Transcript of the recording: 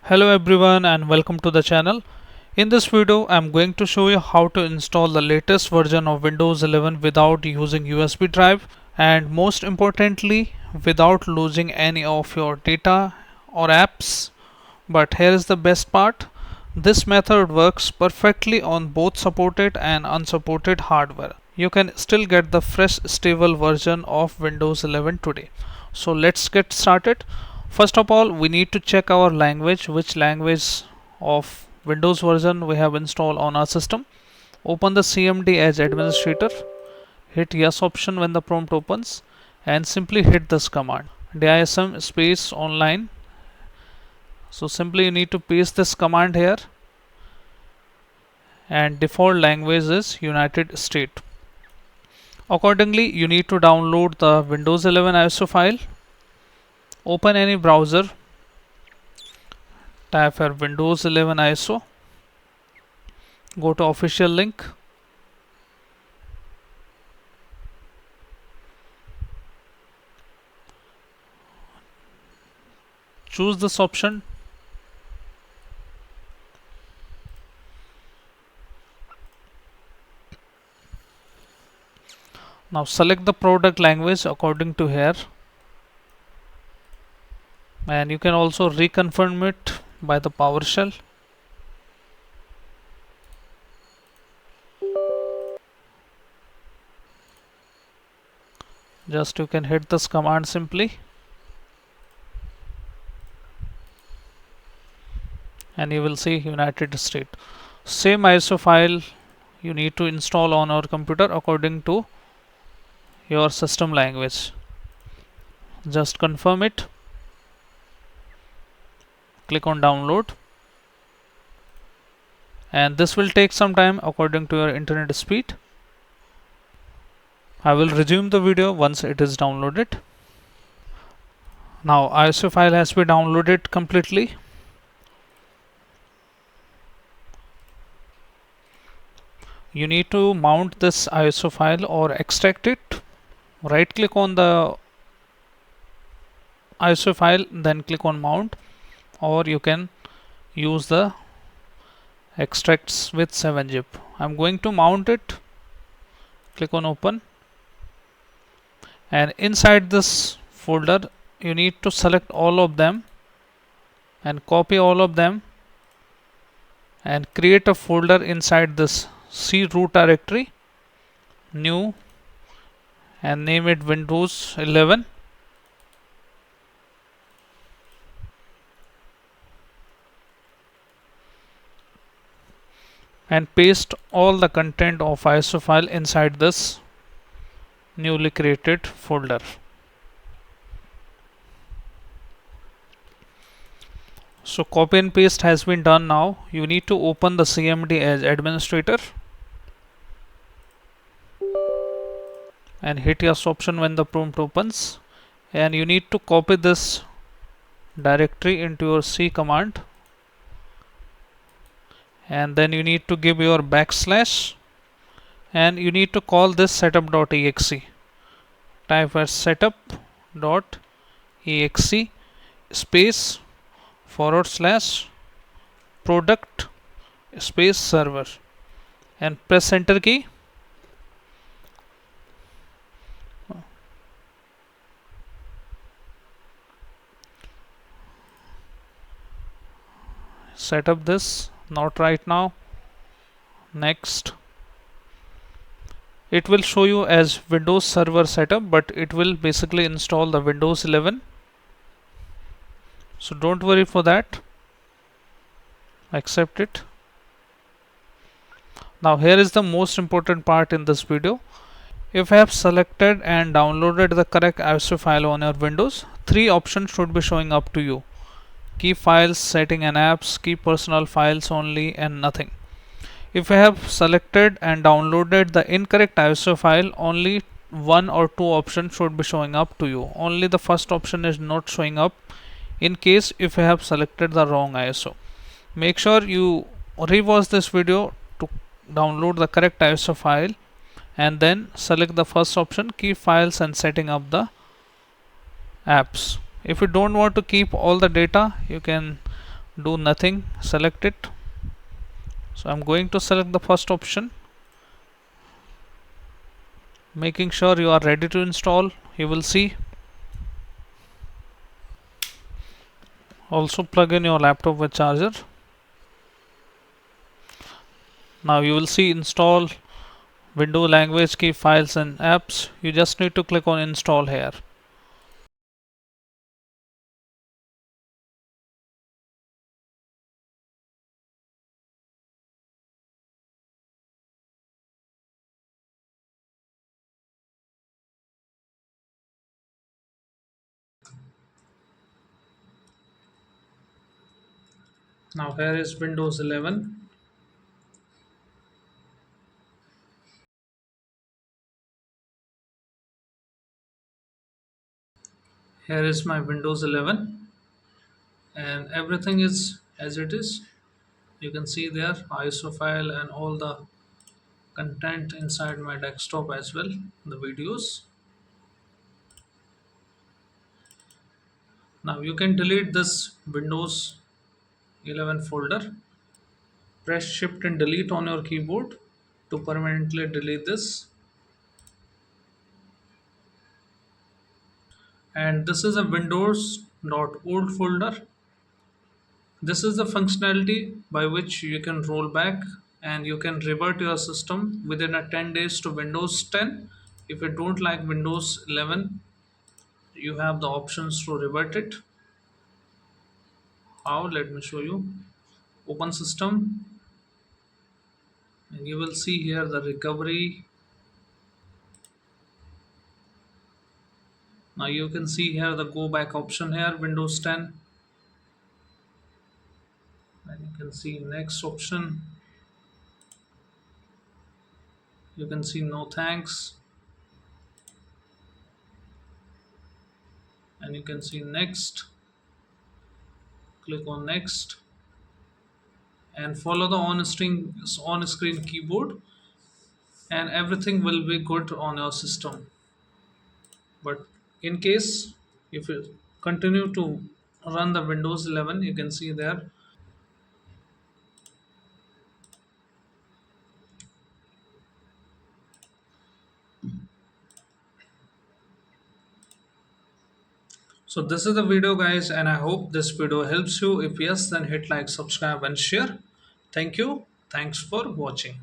Hello everyone and welcome to the channel. In this video I'm going to show you how to install the latest version of Windows 11 without using USB drive and most importantly without losing any of your data or apps. But here is the best part. This method works perfectly on both supported and unsupported hardware. You can still get the fresh stable version of Windows 11 today. So let's get started. First of all, we need to check our language, which language of Windows version we have installed on our system. Open the CMD as administrator, hit yes option when the prompt opens and simply hit this command dism space online. So simply you need to paste this command here and default language is United States. Accordingly, you need to download the Windows 11 ISO file. Open any browser, type here Windows 11 ISO, go to official link, choose this option, now select the product language according to here, and you can also reconfirm it by the PowerShell. Just you can hit this command simply and you will see United States. Same ISO file you need to install on our computer according to your system language. Just confirm it, click on download, and this will take some time according to your internet speed. I will resume the video once it is downloaded. Now ISO file has been downloaded completely. You need to mount this ISO file or extract it. Right click on the ISO file, then click on mount, or you can use the extracts with 7-zip. I'm going to mount it. Click on open, and inside this folder you need to select all of them and copy all of them and create a folder inside this C root directory, new, and name it Windows 11. And paste all the content of ISO file inside this newly created folder. So copy and paste has been done. Now you need to open the CMD as administrator and hit yes option when the prompt opens, and you need to copy this directory into your C command, and then you need to give your backslash and you need to call this setup.exe. Type as setup.exe space / product space server and press enter key. Set up this, not right now, next. It will show you as Windows Server setup, but it will basically install the Windows 11. So don't worry for that, accept it. Now here is the most important part in this video. If I have selected and downloaded the correct ISO file on your Windows, 3 options should be showing up to you: keep files, setting and apps, keep personal files only, and nothing. If I have selected and downloaded the incorrect ISO file, only 1 or 2 options should be showing up to you. Only the first option is not showing up in case if I have selected the wrong ISO. Make sure you rewatch this video to download the correct ISO file and then select the first option, keep files and setting up the apps. If you don't want to keep all the data, you can do nothing, select it. So I'm going to select the first option, making sure you are ready to install. You will see, also plug in your laptop with charger. Now you will see install window language key files and apps. You just need to click on install here. Now here is Windows 11. Here is my Windows 11 and everything is as it is. You can see there ISO file and all the content inside my desktop as well, the videos. Now you can delete this Windows 11 folder. Press shift and delete on your keyboard to permanently delete this. And this is a windows.old folder. This is the functionality by which you can roll back and you can revert your system within a 10 days to Windows 10. If you don't like Windows 11, you have the options to revert it. How? Let me show you. Open system and you will see here the recovery. Now you can see here the go back option here, Windows 10. And you can see next option. You can see no thanks. And you can see next. Click on next and follow the on screen keyboard and everything will be good on your system. But in case if you continue to run the Windows 11, you can see there. So this is the video guys, and I hope this video helps you. If yes, then hit like, subscribe and share. Thank you. Thanks for watching.